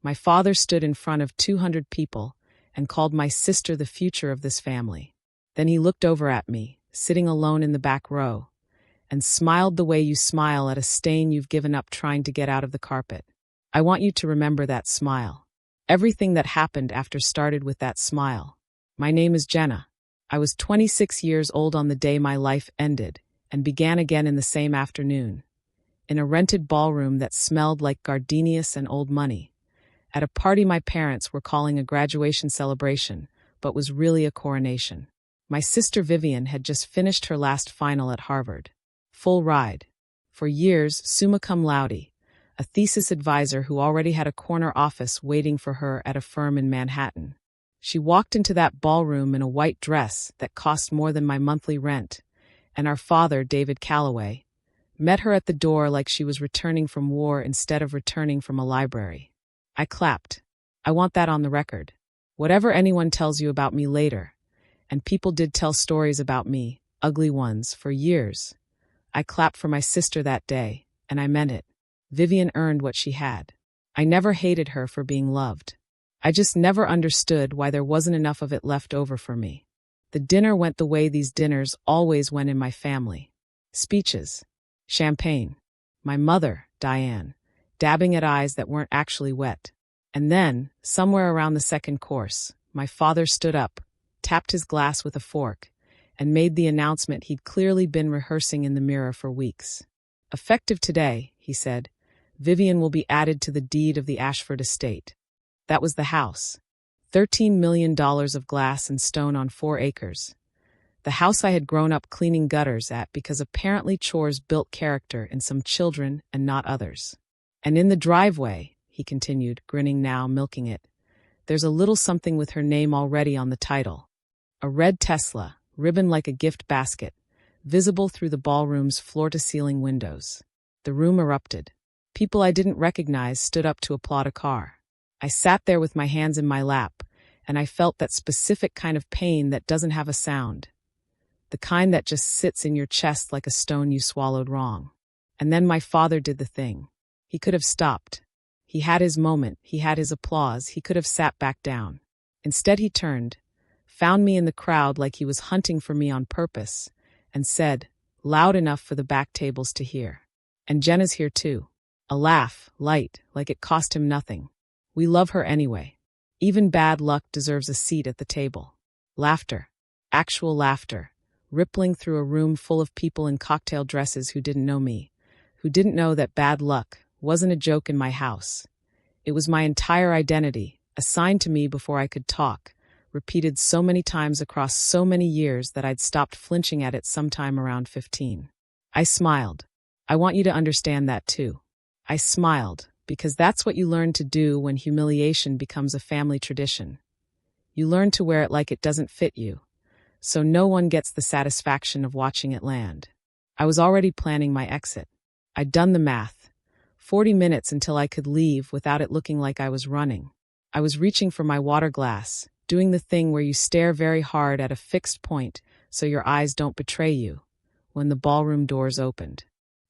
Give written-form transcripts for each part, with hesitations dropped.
My father stood in front of 200 people and called my sister the future of this family. Then he looked over at me, sitting alone in the back row, and smiled the way you smile at a stain you've given up trying to get out of the carpet. I want you to remember that smile. Everything that happened after started with that smile. My name is Jenna. I was 26 years old on the day my life ended, and began again in the same afternoon, in a rented ballroom that smelled like gardenias and old money, at a party my parents were calling a graduation celebration, but was really a coronation. My sister Vivian had just finished her last final at Harvard. Full ride. For years, summa cum laude, a thesis advisor who already had a corner office waiting for her at a firm in Manhattan. She walked into that ballroom in a white dress that cost more than my monthly rent, and our father, David Calloway, met her at the door like she was returning from war instead of returning from a library. I clapped. I want that on the record. Whatever anyone tells you about me later, and people did tell stories about me, ugly ones, for years. I clapped for my sister that day, and I meant it. Vivian earned what she had. I never hated her for being loved. I just never understood why there wasn't enough of it left over for me. The dinner went the way these dinners always went in my family. Speeches. Champagne. My mother, Diane, dabbing at eyes that weren't actually wet. And then, somewhere around the second course, my father stood up, tapped his glass with a fork, and made the announcement he'd clearly been rehearsing in the mirror for weeks. Effective today, he said, Vivian will be added to the deed of the Ashford estate. That was the house. $13 million of glass and stone on 4 acres. The house I had grown up cleaning gutters at because apparently chores built character in some children and not others. And in the driveway, he continued, grinning now, milking it, there's a little something with her name already on the title. A red Tesla, ribboned like a gift basket, visible through the ballroom's floor-to-ceiling windows. The room erupted. People I didn't recognize stood up to applaud a car. I sat there with my hands in my lap, and I felt that specific kind of pain that doesn't have a sound. The kind that just sits in your chest like a stone you swallowed wrong. And then my father did the thing. He could have stopped. He had his moment, he had his applause, he could have sat back down. Instead he turned, found me in the crowd like he was hunting for me on purpose, and said, loud enough for the back tables to hear. And Jenna's here too. A laugh, light, like it cost him nothing. We love her anyway. Even bad luck deserves a seat at the table. Laughter. Actual laughter. Rippling through a room full of people in cocktail dresses who didn't know me. Who didn't know that bad luck wasn't a joke in my house. It was my entire identity, assigned to me before I could talk, repeated so many times across so many years that I'd stopped flinching at it sometime around 15. I smiled. I want you to understand that too. I smiled, because that's what you learn to do when humiliation becomes a family tradition. You learn to wear it like it doesn't fit you, so no one gets the satisfaction of watching it land. I was already planning my exit. I'd done the math. 40 minutes until I could leave without it looking like I was running. I was reaching for my water glass, doing the thing where you stare very hard at a fixed point so your eyes don't betray you, when the ballroom doors opened.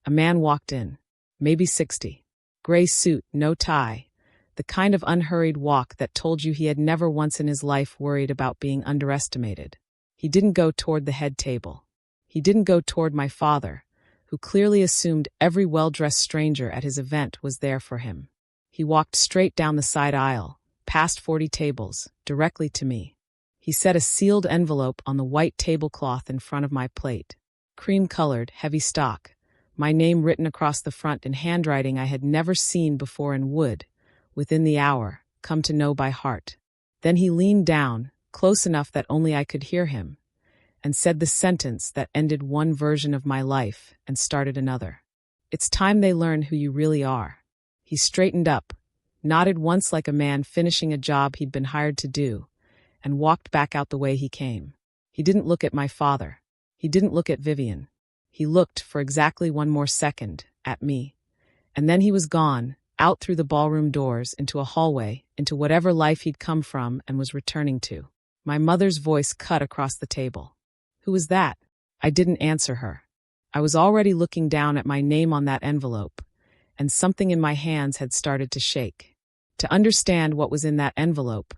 A man walked in, maybe 60. Gray suit, no tie, the kind of unhurried walk that told you he had never once in his life worried about being underestimated. He didn't go toward the head table. He didn't go toward my father, who clearly assumed every well-dressed stranger at his event was there for him. He walked straight down the side aisle, past 40 tables, directly to me. He set a sealed envelope on the white tablecloth in front of my plate. Cream-colored, heavy stock. My name written across the front in handwriting I had never seen before and would, within the hour, come to know by heart. Then he leaned down, close enough that only I could hear him, and said the sentence that ended one version of my life and started another. It's time they learn who you really are. He straightened up, nodded once like a man finishing a job he'd been hired to do, and walked back out the way he came. He didn't look at my father. He didn't look at Vivian. He looked, for exactly one more second, at me. And then he was gone, out through the ballroom doors, into a hallway, into whatever life he'd come from and was returning to. My mother's voice cut across the table. Who was that? I didn't answer her. I was already looking down at my name on that envelope, and something in my hands had started to shake. To understand what was in that envelope,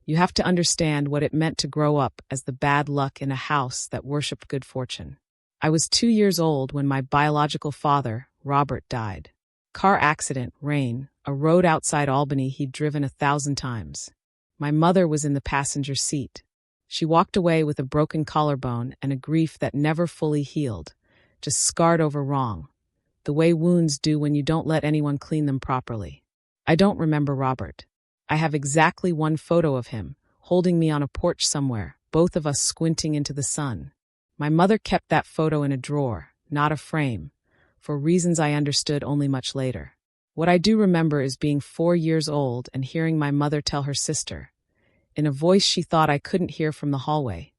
you have to understand what it meant to grow up as the bad luck in a house that worshipped good fortune. I was 2 years old when my biological father, Robert, died. Car accident, rain, a road outside Albany he'd driven 1,000 times. My mother was in the passenger seat. She walked away with a broken collarbone and a grief that never fully healed, just scarred over wrong, the way wounds do when you don't let anyone clean them properly. I don't remember Robert. I have exactly one photo of him, holding me on a porch somewhere, both of us squinting into the sun. My mother kept that photo in a drawer, not a frame, for reasons I understood only much later. What I do remember is being 4 years old and hearing my mother tell her sister, in a voice she thought I couldn't hear from the hallway,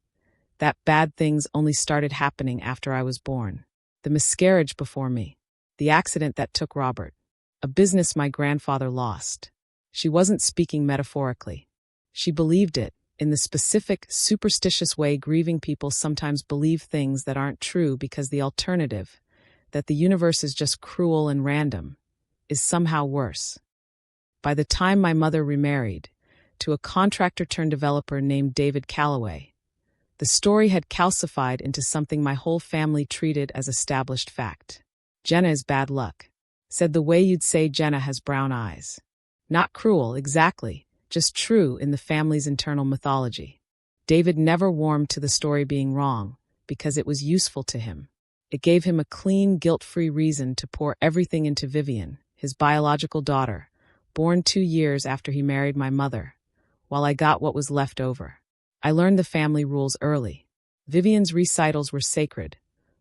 that bad things only started happening after I was born. The miscarriage before me, the accident that took Robert, a business my grandfather lost. She wasn't speaking metaphorically. She believed it, in the specific, superstitious way grieving people sometimes believe things that aren't true because the alternative, that the universe is just cruel and random, is somehow worse. By the time my mother remarried, to a contractor-turned-developer named David Calloway, the story had calcified into something my whole family treated as established fact. Jenna is bad luck. Said the way you'd say Jenna has brown eyes. Not cruel, exactly, just true in the family's internal mythology. David never warmed to the story being wrong, because it was useful to him. It gave him a clean, guilt-free reason to pour everything into Vivian, his biological daughter, born 2 years after he married my mother, while I got what was left over. I learned the family rules early. Vivian's recitals were sacred.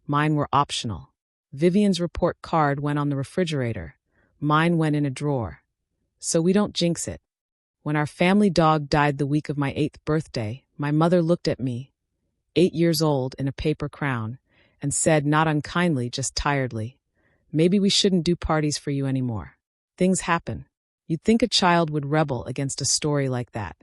Mine were optional. Vivian's report card went on the refrigerator. Mine went in a drawer. So we don't jinx it. When our family dog died the week of my 8th birthday, my mother looked at me, 8 years old in a paper crown, and said, not unkindly, just tiredly, maybe we shouldn't do parties for you anymore. Things happen. You'd think a child would rebel against a story like that.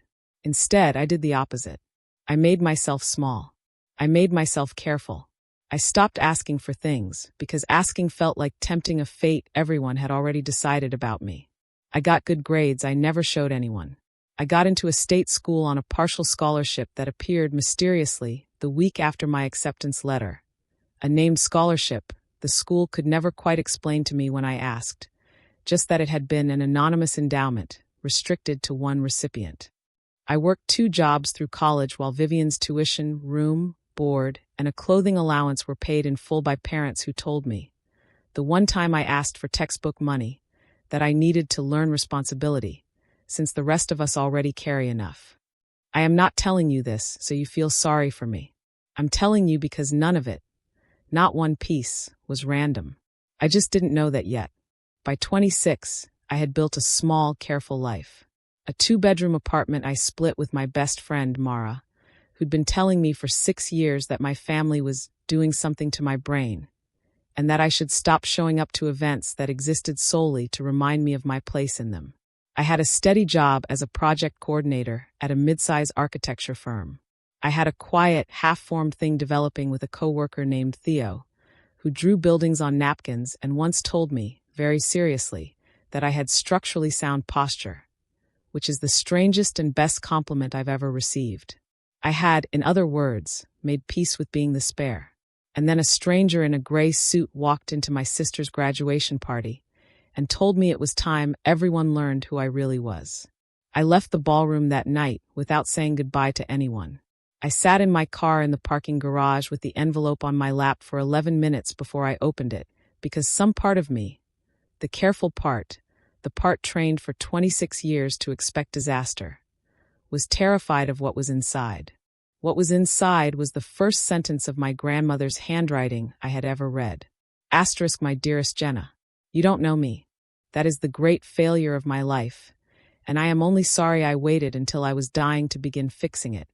Instead, I did the opposite. I made myself small. I made myself careful. I stopped asking for things, because asking felt like tempting a fate everyone had already decided about me. I got good grades I never showed anyone. I got into a state school on a partial scholarship that appeared mysteriously the week after my acceptance letter. A named scholarship the school could never quite explain to me when I asked, just that it had been an anonymous endowment, restricted to one recipient. I worked 2 jobs through college while Vivian's tuition, room, board, and a clothing allowance were paid in full by parents who told me, the one time I asked for textbook money, that I needed to learn responsibility, since the rest of us already carry enough. I am not telling you this so you feel sorry for me. I'm telling you because none of it, not one piece, was random. I just didn't know that yet. By 26, I had built a small, careful life. A 2-bedroom apartment I split with my best friend, Mara, who'd been telling me for 6 years that my family was doing something to my brain, and that I should stop showing up to events that existed solely to remind me of my place in them. I had a steady job as a project coordinator at a mid-size architecture firm. I had a quiet, half-formed thing developing with a coworker named Theo, who drew buildings on napkins and once told me, very seriously, that I had structurally sound posture, which is the strangest and best compliment I've ever received. I had, in other words, made peace with being the spare. And then a stranger in a gray suit walked into my sister's graduation party and told me it was time everyone learned who I really was. I left the ballroom that night without saying goodbye to anyone. I sat in my car in the parking garage with the envelope on my lap for 11 minutes before I opened it, because some part of me, the careful part, the part trained for 26 years to expect disaster, was terrified of what was inside. What was inside was the first sentence of my grandmother's handwriting I had ever read. Asterisk, my dearest Jenna, you don't know me. That is the great failure of my life, and I am only sorry I waited until I was dying to begin fixing it.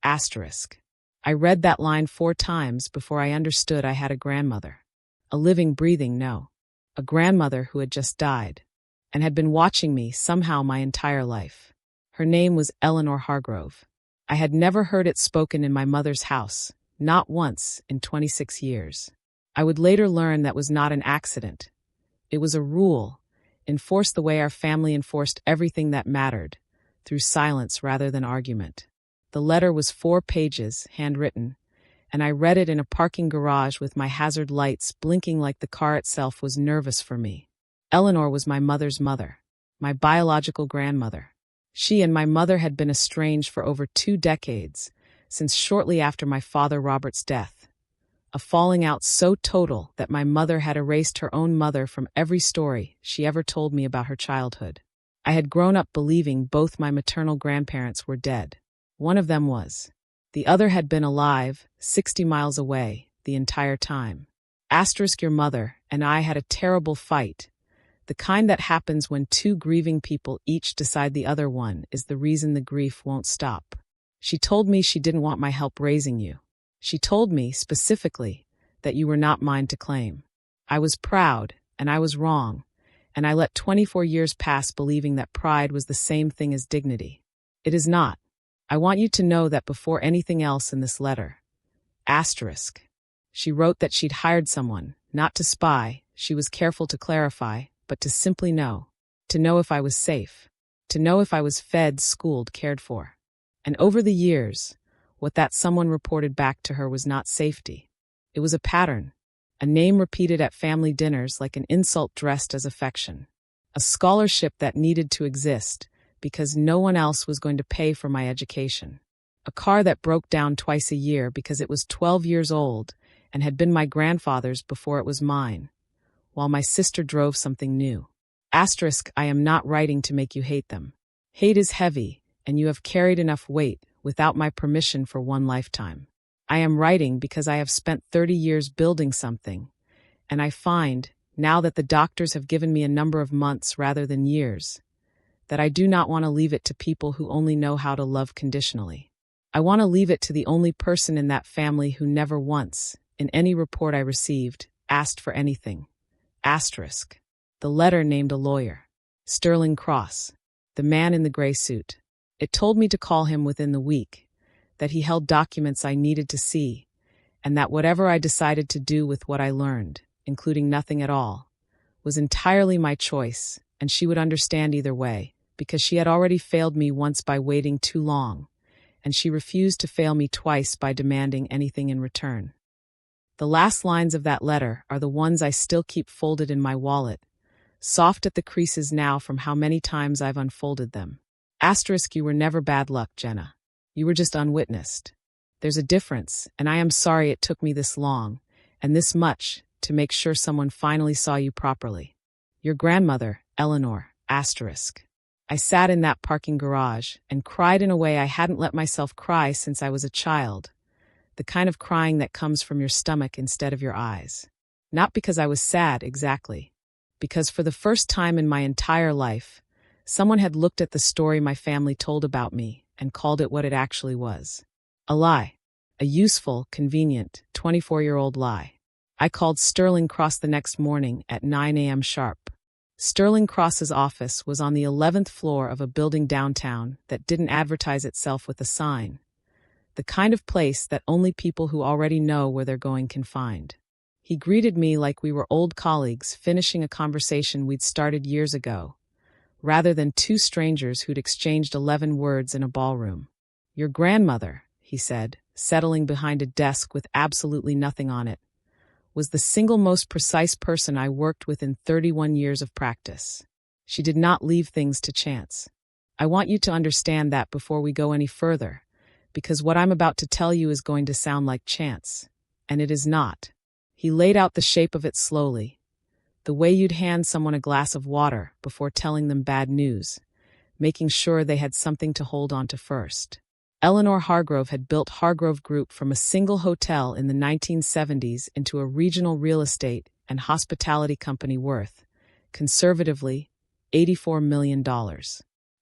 Asterisk. I read that line 4 times before I understood I had a grandmother. A living, breathing, no. A grandmother who had just died, and had been watching me somehow my entire life. Her name was Eleanor Hargrove. I had never heard it spoken in my mother's house, not once in 26 years. I would later learn that was not an accident. It was a rule, enforced the way our family enforced everything that mattered, through silence rather than argument. The letter was 4 pages, handwritten, and I read it in a parking garage with my hazard lights blinking like the car itself was nervous for me. Eleanor was my mother's mother, my biological grandmother. She and my mother had been estranged for over 2 decades, since shortly after my father Robert's death. A falling out so total that my mother had erased her own mother from every story she ever told me about her childhood. I had grown up believing both my maternal grandparents were dead. One of them was. The other had been alive, 60 miles away, the entire time. Your mother and I had a terrible fight. The kind that happens when 2 grieving people each decide the other one is the reason the grief won't stop. She told me she didn't want my help raising you. She told me, specifically, that you were not mine to claim. I was proud, and I was wrong, and I let 24 years pass believing that pride was the same thing as dignity. It is not. I want you to know that before anything else in this letter. She wrote that she'd hired someone, not to spy, she was careful to clarify, but to simply know. To know if I was safe. To know if I was fed, schooled, cared for. And over the years, what that someone reported back to her was not safety. It was a pattern. A name repeated at family dinners like an insult dressed as affection. A scholarship that needed to exist because no one else was going to pay for my education. A car that broke down twice a year because it was 12 years old and had been my grandfather's before it was mine, while my sister drove something new. I am not writing to make you hate them. Hate is heavy, and you have carried enough weight without my permission for one lifetime. I am writing because I have spent 30 years building something, and I find, now that the doctors have given me a number of months rather than years, that I do not want to leave it to people who only know how to love conditionally. I want to leave it to the only person in that family who never once, in any report I received, asked for anything. The letter named a lawyer. Sterling Cross. The man in the gray suit. It told me to call him within the week, that he held documents I needed to see, and that whatever I decided to do with what I learned, including nothing at all, was entirely my choice, and she would understand either way, because she had already failed me once by waiting too long, and she refused to fail me twice by demanding anything in return. The last lines of that letter are the ones I still keep folded in my wallet, soft at the creases now from how many times I've unfolded them. You were never bad luck, Jenna. You were just unwitnessed. There's a difference, and I am sorry it took me this long, and this much, to make sure someone finally saw you properly. Your grandmother, Eleanor, I sat in that parking garage and cried in a way I hadn't let myself cry since I was a child. The kind of crying that comes from your stomach instead of your eyes. Not because I was sad, exactly. Because for the first time in my entire life, someone had looked at the story my family told about me and called it what it actually was. A lie. A useful, convenient, 24-year-old lie. I called Sterling Cross the next morning at 9 a.m. sharp. Sterling Cross's office was on the 11th floor of a building downtown that didn't advertise itself with a sign. The kind of place that only people who already know where they're going can find. He greeted me like we were old colleagues finishing a conversation we'd started years ago, rather than 2 strangers who'd exchanged 11 words in a ballroom. Your grandmother, he said, settling behind a desk with absolutely nothing on it, was the single most precise person I worked with in 31 years of practice. She did not leave things to chance. I want you to understand that before we go any further, because what I'm about to tell you is going to sound like chance, and it is not. He laid out the shape of it slowly, the way you'd hand someone a glass of water before telling them bad news, making sure they had something to hold on to first. Eleanor Hargrove had built Hargrove Group from a single hotel in the 1970s into a regional real estate and hospitality company worth, conservatively, $84 million.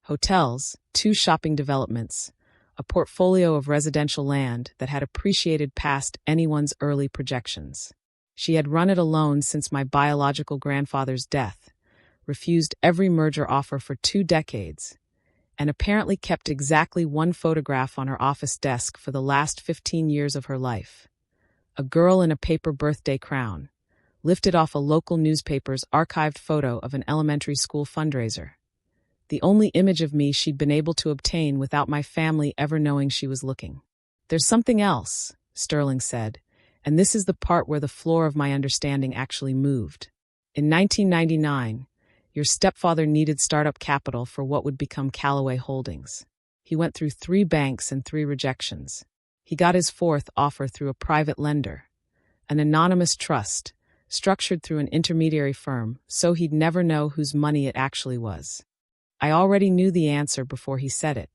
Hotels, 2 shopping developments, a portfolio of residential land that had appreciated past anyone's early projections. She had run it alone since my biological grandfather's death, refused every merger offer for 2 decades, and apparently kept exactly 1 photograph on her office desk for the last 15 years of her life. A girl in a paper birthday crown, lifted off a local newspaper's archived photo of an elementary school fundraiser. The only image of me she'd been able to obtain without my family ever knowing she was looking. "There's something else," Sterling said, and this is the part where the floor of my understanding actually moved. In 1999, your stepfather needed startup capital for what would become Callaway Holdings. He went through 3 banks and 3 rejections. He got his 4th offer through a private lender, an anonymous trust, structured through an intermediary firm, so he'd never know whose money it actually was. I already knew the answer before he said it.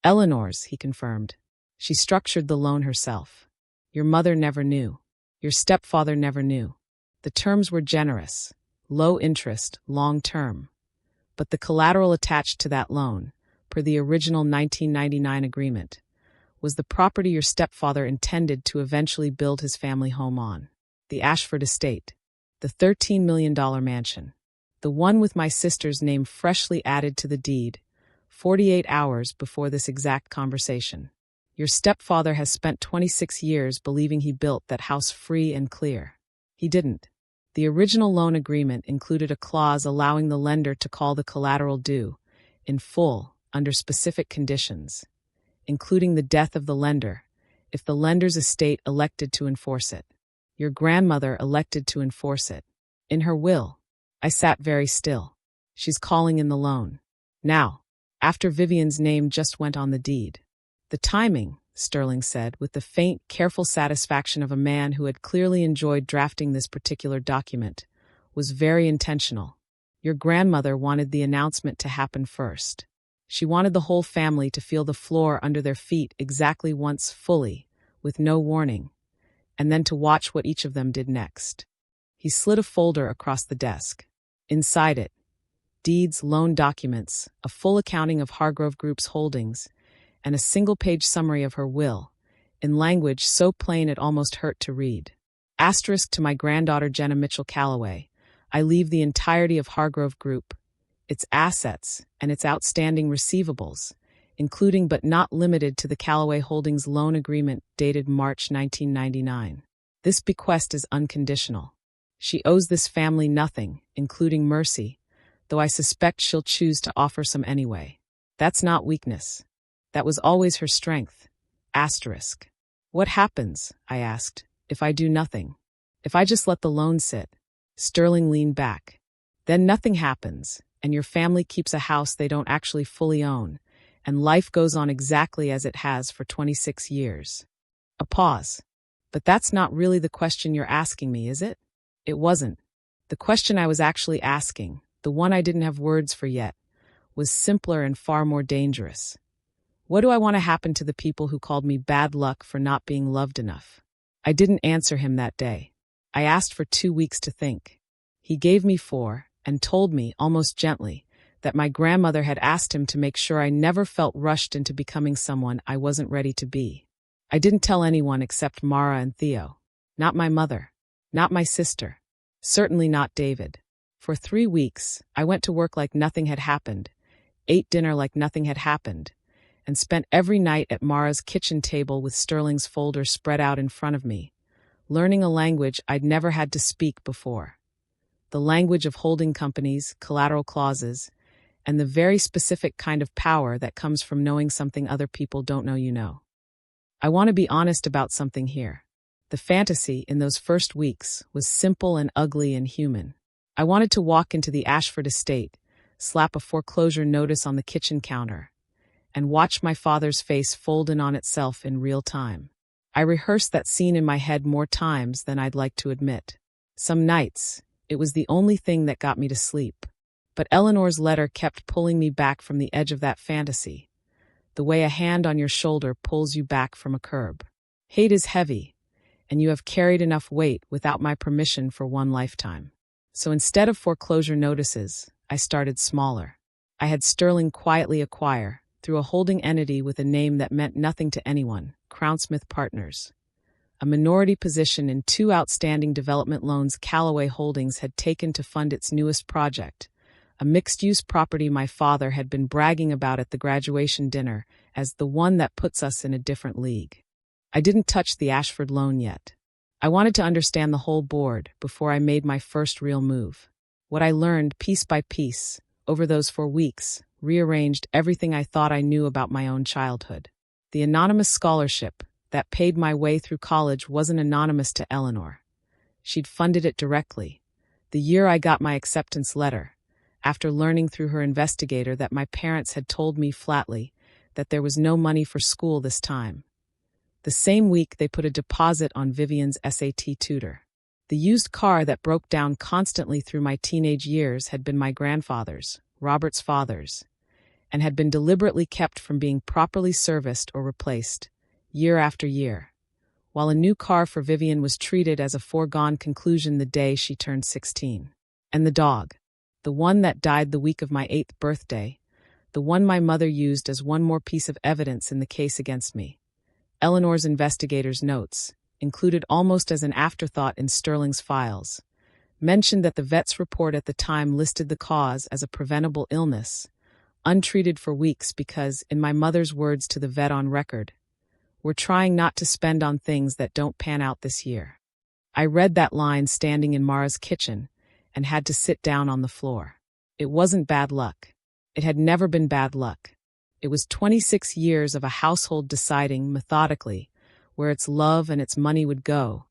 "Eleanor's," he confirmed. "She structured the loan herself. Your mother never knew. Your stepfather never knew. The terms were generous, low interest, long term. But the collateral attached to that loan, per the original 1999 agreement, was the property your stepfather intended to eventually build his family home on. The Ashford estate. The $13 million mansion. The one with my sister's name freshly added to the deed, 48 hours before this exact conversation. Your stepfather has spent 26 years believing he built that house free and clear. He didn't. The original loan agreement included a clause allowing the lender to call the collateral due, in full, under specific conditions, including the death of the lender, if the lender's estate elected to enforce it. Your grandmother elected to enforce it. In her will. I sat very still. She's calling in the loan. Now, after Vivian's name just went on the deed. The timing, Sterling said, with the faint, careful satisfaction of a man who had clearly enjoyed drafting this particular document, was very intentional. Your grandmother wanted the announcement to happen first. She wanted the whole family to feel the floor under their feet exactly once fully, with no warning, and then to watch what each of them did next. He slid a folder across the desk. Inside it, deeds, loan documents, a full accounting of Hargrove Group's holdings, and a single-page summary of her will, in language so plain it almost hurt to read. Asterisk to my granddaughter Jenna Mitchell Callaway, I leave the entirety of Hargrove Group, its assets, and its outstanding receivables, including but not limited to the Callaway Holdings loan agreement dated March 1999. This bequest is unconditional. She owes this family nothing, including mercy, though I suspect she'll choose to offer some anyway. That's not weakness. That was always her strength. Asterisk. What happens, I asked, if I do nothing? If I just let the loan sit? Sterling leaned back. Then nothing happens, and your family keeps a house they don't actually fully own, and life goes on exactly as it has for 26 years. A pause. But that's not really the question you're asking me, is it? It wasn't. The question I was actually asking, the one I didn't have words for yet, was simpler and far more dangerous. What do I want to happen to the people who called me bad luck for not being loved enough? I didn't answer him that day. I asked for 2 weeks to think. He gave me 4, and told me, almost gently, that my grandmother had asked him to make sure I never felt rushed into becoming someone I wasn't ready to be. I didn't tell anyone except Mara and Theo. Not my mother. Not my sister. Certainly not David. For 3 weeks, I went to work like nothing had happened, ate dinner like nothing had happened, and spent every night at Mara's kitchen table with Sterling's folder spread out in front of me, learning a language I'd never had to speak before. The language of holding companies, collateral clauses, and the very specific kind of power that comes from knowing something other people don't know you know. I want to be honest about something here. The fantasy in those first weeks was simple and ugly and human. I wanted to walk into the Ashford estate, slap a foreclosure notice on the kitchen counter, and watch my father's face fold in on itself in real time. I rehearsed that scene in my head more times than I'd like to admit. Some nights, it was the only thing that got me to sleep. But Eleanor's letter kept pulling me back from the edge of that fantasy, the way a hand on your shoulder pulls you back from a curb. Hate is heavy, and you have carried enough weight without my permission for one lifetime. So instead of foreclosure notices, I started smaller. I had Sterling quietly acquire, through a holding entity with a name that meant nothing to anyone, Crownsmith Partners, a minority position in 2 outstanding development loans Callaway Holdings had taken to fund its newest project, a mixed-use property my father had been bragging about at the graduation dinner as the one that puts us in a different league. I didn't touch the Ashford loan yet. I wanted to understand the whole board before I made my first real move. What I learned piece by piece, over those 4 weeks, rearranged everything I thought I knew about my own childhood. The anonymous scholarship that paid my way through college wasn't anonymous to Eleanor. She'd funded it directly. The year I got my acceptance letter, after learning through her investigator that my parents had told me flatly that there was no money for school this time. The same week they put a deposit on Vivian's SAT tutor. The used car that broke down constantly through my teenage years had been my grandfather's, Robert's father's, and had been deliberately kept from being properly serviced or replaced, year after year, while a new car for Vivian was treated as a foregone conclusion the day she turned 16. And the dog, the one that died the week of my 8th birthday, the one my mother used as one more piece of evidence in the case against me. Eleanor's investigator's notes, included almost as an afterthought in Sterling's files, mentioned that the vet's report at the time listed the cause as a preventable illness, untreated for weeks because, in my mother's words to the vet on record, "We're trying not to spend on things that don't pan out this year." I read that line standing in Mara's kitchen and had to sit down on the floor. It wasn't bad luck. It had never been bad luck. It was 26 years of a household deciding, methodically, where its love and its money would go,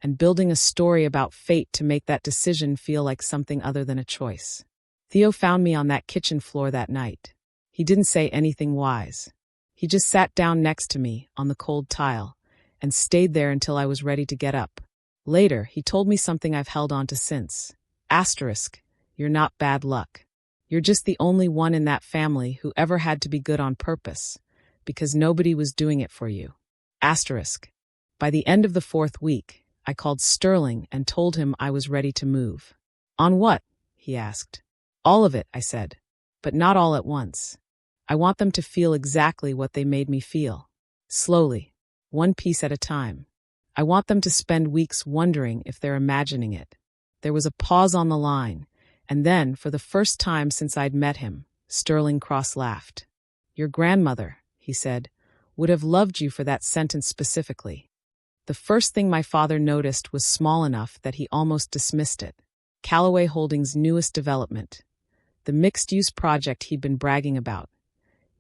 and building a story about fate to make that decision feel like something other than a choice. Theo found me on that kitchen floor that night. He didn't say anything wise. He just sat down next to me on the cold tile and stayed there until I was ready to get up. Later, he told me something I've held on to since. Asterisk, you're not bad luck. You're just the only one in that family who ever had to be good on purpose, because nobody was doing it for you. Asterisk. By the end of the 4th week, I called Sterling and told him I was ready to move. On what? He asked. All of it, I said. But not all at once. I want them to feel exactly what they made me feel. Slowly. One piece at a time. I want them to spend weeks wondering if they're imagining it. There was a pause on the line, and then, for the first time since I'd met him, Sterling cross-laughed. Your grandmother, he said, would have loved you for that sentence specifically. The first thing my father noticed was small enough that he almost dismissed it. Callaway Holdings' newest development, the mixed-use project he'd been bragging about,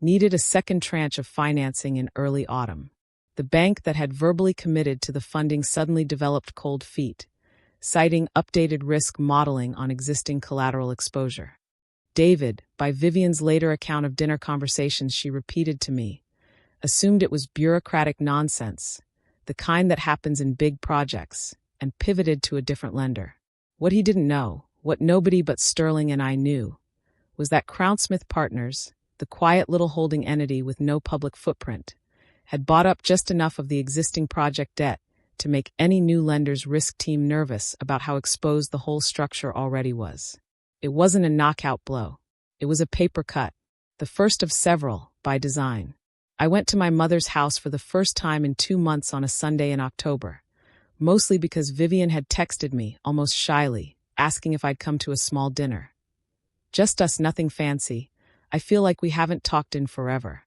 needed a second tranche of financing in early autumn. The bank that had verbally committed to the funding suddenly developed cold feet, citing updated risk modeling on existing collateral exposure. David, by Vivian's later account of dinner conversations she repeated to me, assumed it was bureaucratic nonsense, the kind that happens in big projects, and pivoted to a different lender. What he didn't know, what nobody but Sterling and I knew, was that Crownsmith Partners, the quiet little holding entity with no public footprint, had bought up just enough of the existing project debt to make any new lender's risk team nervous about how exposed the whole structure already was. It wasn't a knockout blow. It was a paper cut, the first of several, by design. I went to my mother's house for the first time in 2 months on a Sunday in October, mostly because Vivian had texted me, almost shyly, asking if I'd come to a small dinner. Just us, nothing fancy. I feel like we haven't talked in forever.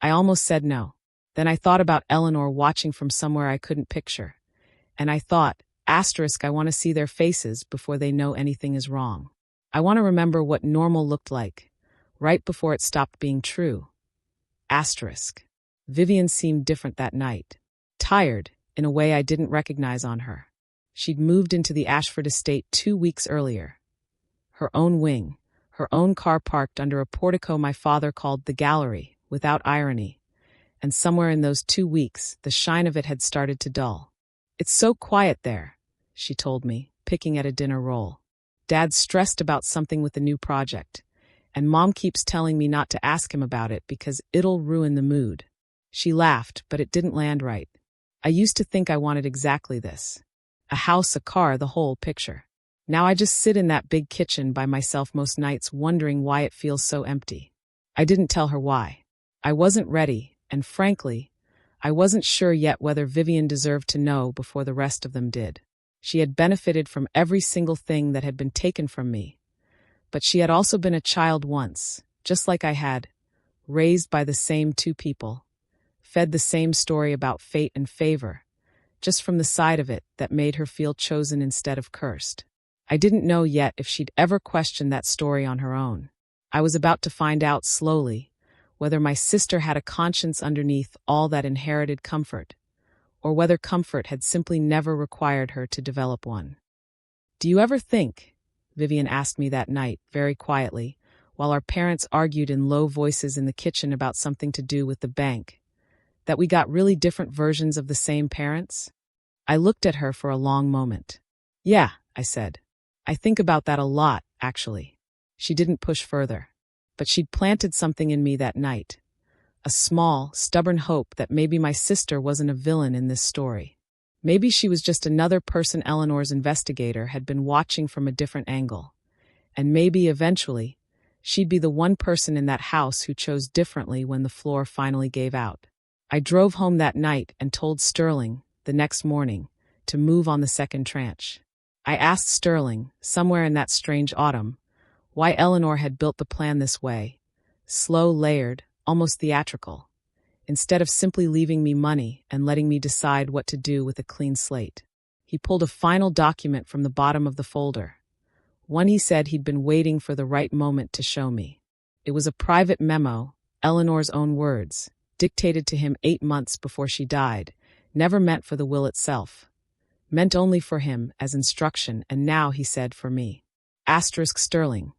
I almost said no. Then I thought about Eleanor watching from somewhere I couldn't picture. And I thought, asterisk, I want to see their faces before they know anything is wrong. I want to remember what normal looked like, right before it stopped being true. Asterisk. Vivian seemed different that night. Tired, in a way I didn't recognize on her. She'd moved into the Ashford estate 2 weeks earlier. Her own wing, her own car parked under a portico my father called the gallery, without irony. And somewhere in those 2 weeks, the shine of it had started to dull. It's so quiet there, she told me, picking at a dinner roll. Dad's stressed about something with the new project, and Mom keeps telling me not to ask him about it because it'll ruin the mood. She laughed, but it didn't land right. I used to think I wanted exactly this. A house, a car, the whole picture. Now I just sit in that big kitchen by myself most nights wondering why it feels so empty. I didn't tell her why. I wasn't ready. And frankly, I wasn't sure yet whether Vivian deserved to know before the rest of them did. She had benefited from every single thing that had been taken from me. But she had also been a child once, just like I had, raised by the same 2 people, fed the same story about fate and favor, just from the side of it that made her feel chosen instead of cursed. I didn't know yet if she'd ever question that story on her own. I was about to find out slowly whether my sister had a conscience underneath all that inherited comfort, or whether comfort had simply never required her to develop one. "Do you ever think," Vivian asked me that night, very quietly, while our parents argued in low voices in the kitchen about something to do with the bank, "that we got really different versions of the same parents?" I looked at her for a long moment. "Yeah," I said. "I think about that a lot, actually." She didn't push further. But she'd planted something in me that night. A small, stubborn hope that maybe my sister wasn't a villain in this story. Maybe she was just another person Eleanor's investigator had been watching from a different angle. And maybe, eventually, she'd be the one person in that house who chose differently when the floor finally gave out. I drove home that night and told Sterling, the next morning, to move on the second tranche. I asked Sterling, somewhere in that strange autumn, why Eleanor had built the plan this way, slow, layered, almost theatrical, instead of simply leaving me money and letting me decide what to do with a clean slate. He pulled a final document from the bottom of the folder, one he said he'd been waiting for the right moment to show me. It was a private memo, Eleanor's own words, dictated to him 8 months before she died, never meant for the will itself. Meant only for him, as instruction, and now, he said, for me. Sterling.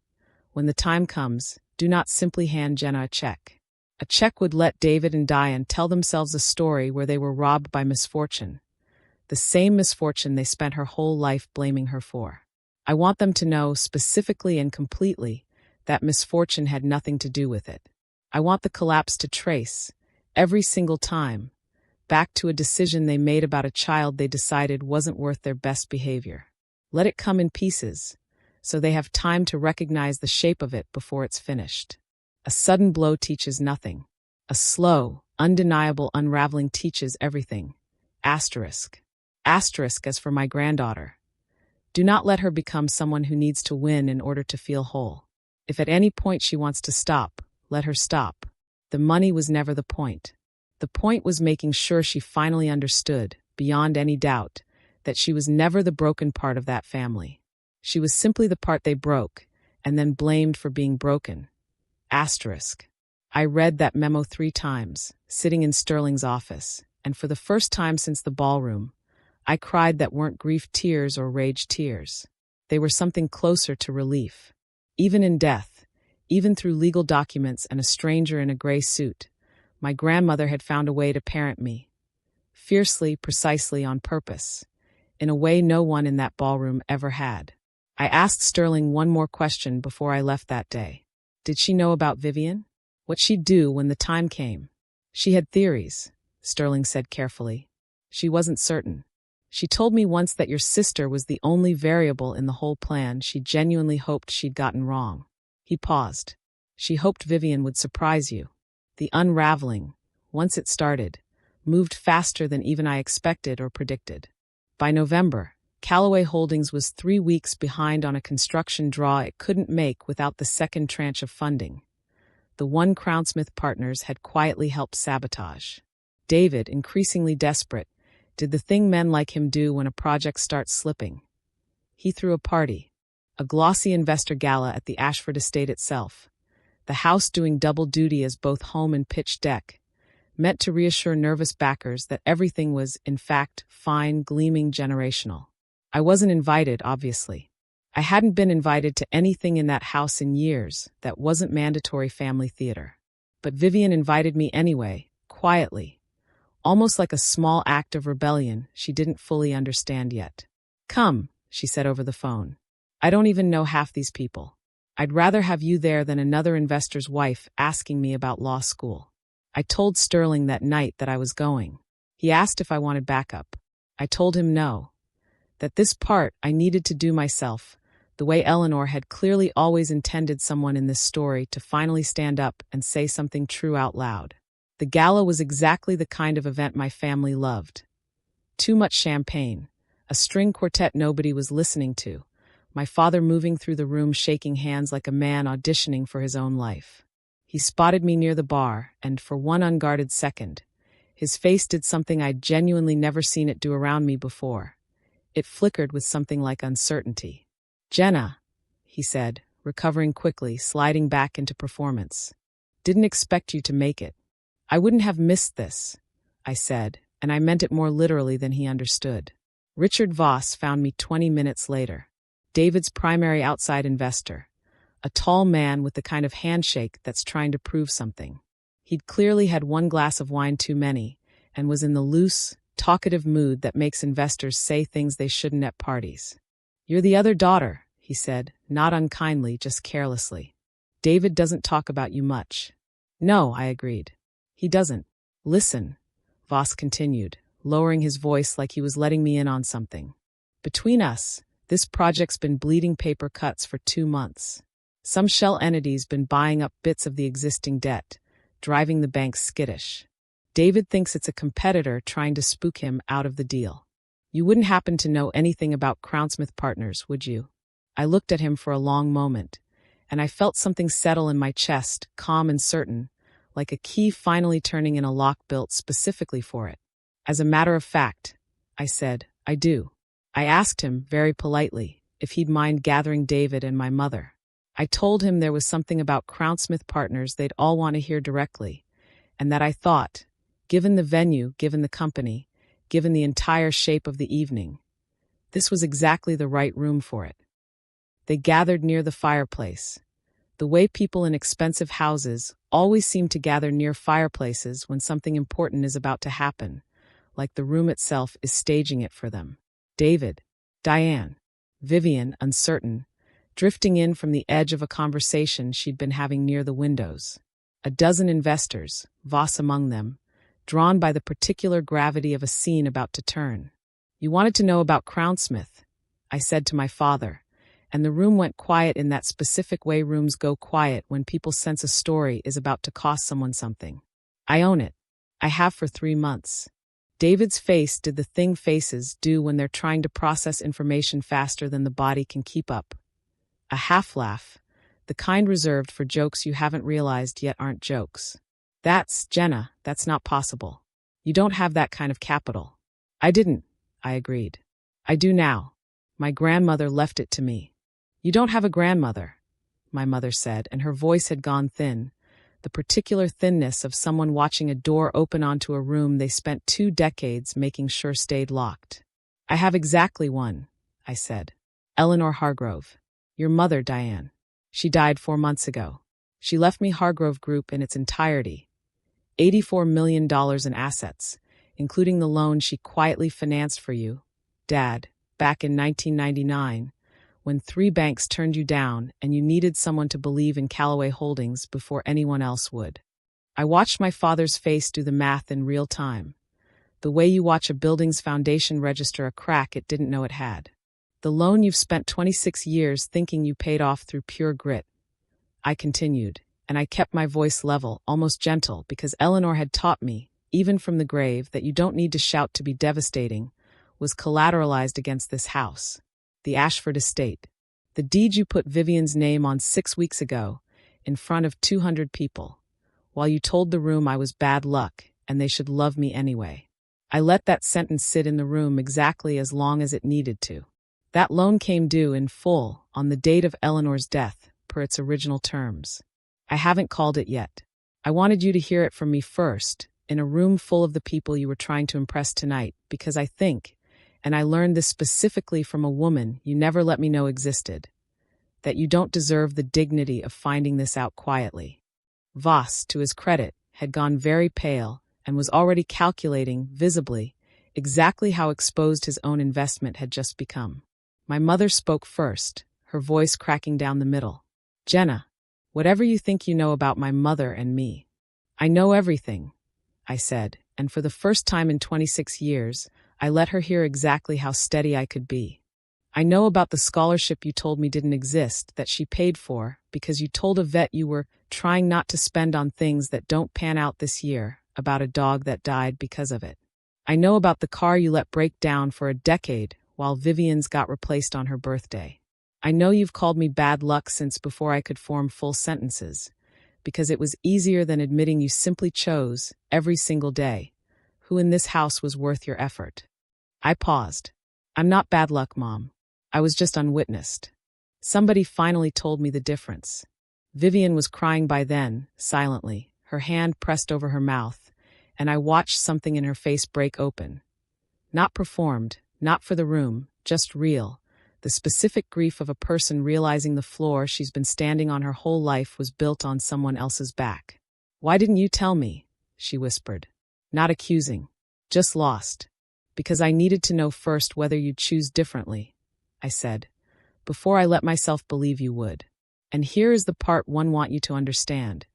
When the time comes, do not simply hand Jenna a check. A check would let David and Diane tell themselves a story where they were robbed by misfortune. The same misfortune they spent her whole life blaming her for. I want them to know, specifically and completely, that misfortune had nothing to do with it. I want the collapse to trace, every single time, back to a decision they made about a child they decided wasn't worth their best behavior. Let it come in pieces, so they have time to recognize the shape of it before it's finished. A sudden blow teaches nothing. A slow, undeniable unraveling teaches everything. Asterisk as for my granddaughter. Do not let her become someone who needs to win in order to feel whole. If at any point she wants to stop, let her stop. The money was never the point. The point was making sure she finally understood, beyond any doubt, that she was never the broken part of that family. She was simply the part they broke, and then blamed for being broken. Asterisk. I read that memo 3 times, sitting in Sterling's office, and for the first time since the ballroom, I cried that weren't grief tears or rage tears. They were something closer to relief. Even in death, even through legal documents and a stranger in a gray suit, my grandmother had found a way to parent me. Fiercely, precisely, on purpose, in a way no one in that ballroom ever had. I asked Sterling one more question before I left that day. Did she know about Vivian? What she'd do when the time came? She had theories, Sterling said carefully. She wasn't certain. She told me once that your sister was the only variable in the whole plan she genuinely hoped she'd gotten wrong. He paused. She hoped Vivian would surprise you. The unraveling, once it started, moved faster than even I expected or predicted. By November, Callaway Holdings was 3 weeks behind on a construction draw it couldn't make without the second tranche of funding. The one Crownsmith partners had quietly helped sabotage. David, increasingly desperate, did the thing men like him do when a project starts slipping. He threw a party, a glossy investor gala at the Ashford estate itself, the house doing double duty as both home and pitch deck, meant to reassure nervous backers that everything was, in fact, fine, gleaming, generational. I wasn't invited, obviously. I hadn't been invited to anything in that house in years that wasn't mandatory family theater. But Vivian invited me anyway, quietly, almost like a small act of rebellion she didn't fully understand yet. Come, she said over the phone. I don't even know half these people. I'd rather have you there than another investor's wife asking me about law school. I told Sterling that night that I was going. He asked if I wanted backup. I told him no. That this part I needed to do myself, the way Eleanor had clearly always intended someone in this story to finally stand up and say something true out loud. The gala was exactly the kind of event my family loved. Too much champagne, a string quartet nobody was listening to, my father moving through the room shaking hands like a man auditioning for his own life. He spotted me near the bar, and for one unguarded second, His face did something I'd genuinely never seen it do around me before. It flickered with something like uncertainty. "Jenna," he said, recovering quickly, sliding back into performance. "Didn't expect you to make it." "I wouldn't have missed this," I said, and I meant it more literally than he understood. Richard Voss found me 20 minutes later. David's primary outside investor. A tall man with the kind of handshake that's trying to prove something. He'd clearly had one glass of wine too many, and was in the loose, talkative mood that makes investors say things they shouldn't at parties. "You're the other daughter," he said, not unkindly, just carelessly. "David doesn't talk about you much." "No," I agreed. "He doesn't." "Listen," Voss continued, lowering his voice like he was letting me in on something. "Between us, this project's been bleeding paper cuts for 2 months. Some shell entity's been buying up bits of the existing debt, driving the bank skittish. David thinks it's a competitor trying to spook him out of the deal. You wouldn't happen to know anything about Crownsmith Partners, would you?" I looked at him for a long moment, and I felt something settle in my chest, calm and certain, like a key finally turning in a lock built specifically for it. "As a matter of fact," I said, "I do." I asked him, very politely, if he'd mind gathering David and my mother. I told him there was something about Crownsmith Partners they'd all want to hear directly, and that I thought, given the venue, given the company, given the entire shape of the evening, this was exactly the right room for it. They gathered near the fireplace. The way people in expensive houses always seem to gather near fireplaces when something important is about to happen, like the room itself is staging it for them. David, Diane, Vivian, uncertain, drifting in from the edge of a conversation she'd been having near the windows. A dozen investors, Voss among them, drawn by the particular gravity of a scene about to turn. "You wanted to know about Crownsmith," I said to my father, and the room went quiet in that specific way rooms go quiet when people sense a story is about to cost someone something. "I own it. I have for 3 months. David's face did the thing faces do when they're trying to process information faster than the body can keep up. A half laugh, the kind reserved for jokes you haven't realized yet aren't jokes. "That's, Jenna, that's not possible. You don't have that kind of capital." "I didn't," I agreed. "I do now. My grandmother left it to me." "You don't have a grandmother," my mother said, and her voice had gone thin, the particular thinness of someone watching a door open onto a room they spent 2 decades making sure stayed locked. "I have exactly one," I said. "Eleanor Hargrove. Your mother, Diane. She died 4 months ago. She left me Hargrove Group in its entirety. $84 million in assets, including the loan she quietly financed for you, Dad, back in 1999, when 3 banks turned you down and you needed someone to believe in Callaway Holdings before anyone else would." I watched my father's face do the math in real time. The way you watch a building's foundation register a crack it didn't know it had. "The loan you've spent 26 years thinking you paid off through pure grit," I continued, and I kept my voice level, almost gentle, because Eleanor had taught me, even from the grave, that you don't need to shout to be devastating, was collateralized against this house, the Ashford estate. The deed you put Vivian's name on 6 weeks ago, in front of 200 people, while you told the room I was bad luck and they should love me anyway. I let that sentence sit in the room exactly as long as it needed to. That loan came due in full on the date of Eleanor's death, per its original terms. I haven't called it yet. I wanted you to hear it from me first, in a room full of the people you were trying to impress tonight, because I think, and I learned this specifically from a woman you never let me know existed, that you don't deserve the dignity of finding this out quietly. Voss, to his credit, had gone very pale and was already calculating, visibly, exactly how exposed his own investment had just become. My mother spoke first, her voice cracking down the middle. "Jenna, whatever you think you know about my mother and me." "I know everything," I said, and for the first time in 26 years, I let her hear exactly how steady I could be. "I know about the scholarship you told me didn't exist, that she paid for, because you told a vet you were trying not to spend on things that don't pan out this year, about a dog that died because of it. I know about the car you let break down for a decade while Vivian's got replaced on her birthday. I know you've called me bad luck since before I could form full sentences, because it was easier than admitting you simply chose, every single day, who in this house was worth your effort. I paused. I'm not bad luck, Mom. I was just unwitnessed. Somebody finally told me the difference. Vivian was crying by then, silently, her hand pressed over her mouth, and I watched something in her face break open. Not performed, not for the room, just real. The specific grief of a person realizing the floor she's been standing on her whole life was built on someone else's back. Why didn't you tell me? She whispered. Not accusing. Just lost. Because I needed to know first whether you'd choose differently, I said, before I let myself believe you would. And here is the part one want you to understand,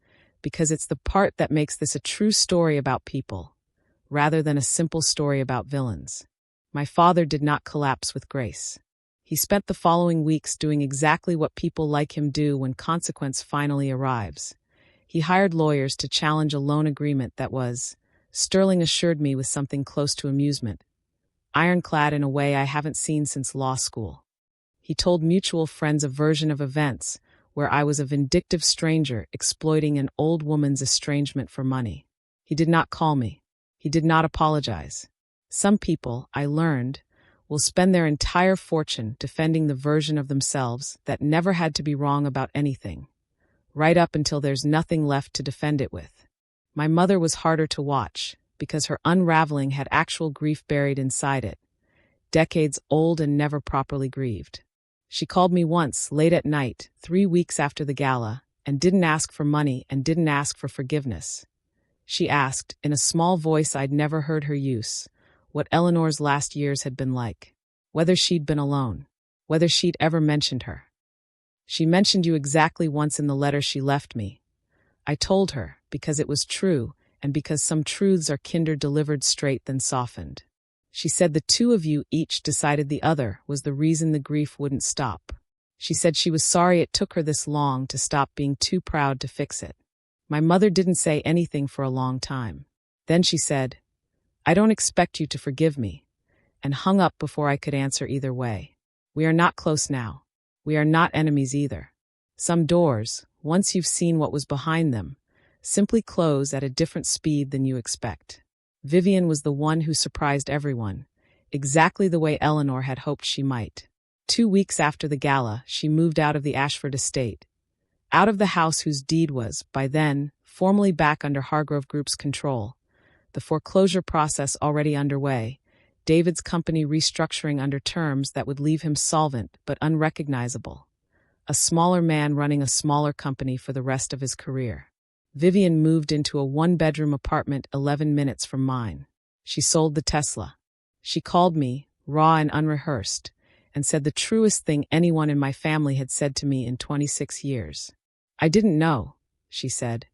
because it's the part that makes this a true story about people, rather than a simple story about villains. My father did not collapse with grace. He spent the following weeks doing exactly what people like him do when consequence finally arrives. He hired lawyers to challenge a loan agreement that was, Sterling assured me, with something close to amusement, ironclad in a way I haven't seen since law school. He told mutual friends a version of events where I was a vindictive stranger exploiting an old woman's estrangement for money. He did not call me. He did not apologize. Some people, I learned, will spend their entire fortune defending the version of themselves that never had to be wrong about anything, right up until there's nothing left to defend it with. My mother was harder to watch because her unraveling had actual grief buried inside it, decades old and never properly grieved. She called me once, late at night, 3 weeks after the gala, and didn't ask for money and didn't ask for forgiveness. She asked, in a small voice I'd never heard her use, what Eleanor's last years had been like, whether she'd been alone, whether she'd ever mentioned her. She mentioned you exactly once in the letter she left me. I told her, because it was true, and because some truths are kinder delivered straight than softened. She said the two of you each decided the other was the reason the grief wouldn't stop. She said she was sorry it took her this long to stop being too proud to fix it. My mother didn't say anything for a long time. Then she said, I don't expect you to forgive me, and hung up before I could answer either way. We are not close now. We are not enemies either. Some doors, once you've seen what was behind them, simply close at a different speed than you expect. Vivian was the one who surprised everyone, exactly the way Eleanor had hoped she might. 2 weeks after the gala, she moved out of the Ashford estate, out of the house whose deed was, by then, formally back under Hargrove Group's control, the foreclosure process already underway, David's company restructuring under terms that would leave him solvent but unrecognizable. A smaller man running a smaller company for the rest of his career. Vivian moved into a 1-bedroom apartment 11 minutes from mine. She sold the Tesla. She called me, raw and unrehearsed, and said the truest thing anyone in my family had said to me in 26 years. I didn't know, she said.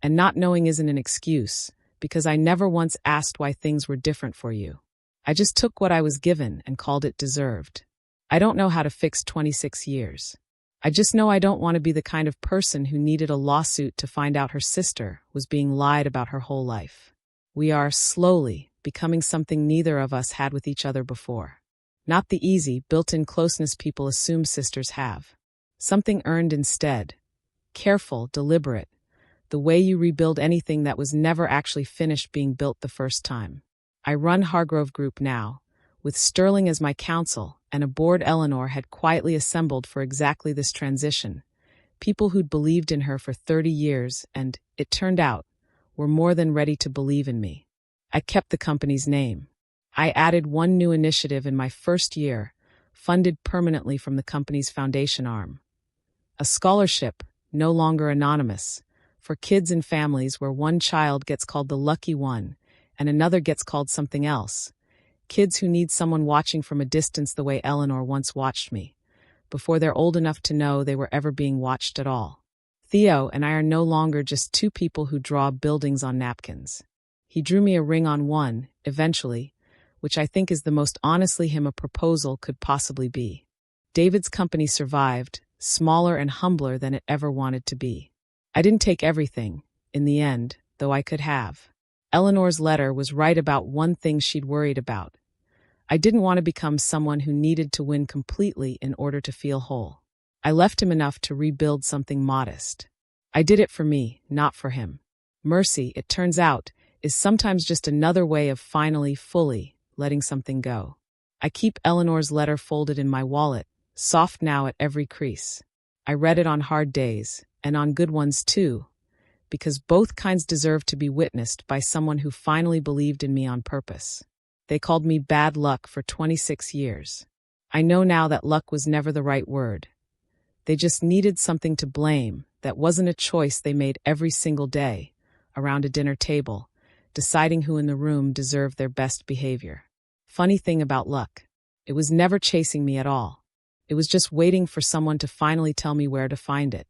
And not knowing isn't an excuse, because I never once asked why things were different for you. I just took what I was given and called it deserved. I don't know how to fix 26 years. I just know I don't want to be the kind of person who needed a lawsuit to find out her sister was being lied about her whole life. We are, slowly, becoming something neither of us had with each other before. Not the easy, built-in closeness people assume sisters have. Something earned instead. Careful, deliberate. The way you rebuild anything that was never actually finished being built the first time. I run Hargrove Group now, with Sterling as my counsel, and a board Eleanor had quietly assembled for exactly this transition. People who'd believed in her for 30 years and, it turned out, were more than ready to believe in me. I kept the company's name. I added one new initiative in my first year, funded permanently from the company's foundation arm. A scholarship, no longer anonymous, for kids and families where one child gets called the lucky one and another gets called something else. Kids who need someone watching from a distance the way Eleanor once watched me, before they're old enough to know they were ever being watched at all. Theo and I are no longer just two people who draw buildings on napkins. He drew me a ring on one, eventually, which I think is the most honestly him a proposal could possibly be. David's company survived, smaller and humbler than it ever wanted to be. I didn't take everything, in the end, though I could have. Eleanor's letter was right about one thing she'd worried about. I didn't want to become someone who needed to win completely in order to feel whole. I left him enough to rebuild something modest. I did it for me, not for him. Mercy, it turns out, is sometimes just another way of finally, fully letting something go. I keep Eleanor's letter folded in my wallet, soft now at every crease. I read it on hard days, and on good ones too, because both kinds deserve to be witnessed by someone who finally believed in me on purpose. They called me bad luck for 26 years. I know now that luck was never the right word. They just needed something to blame that wasn't a choice they made every single day, around a dinner table, deciding who in the room deserved their best behavior. Funny thing about luck, it was never chasing me at all. It was just waiting for someone to finally tell me where to find it.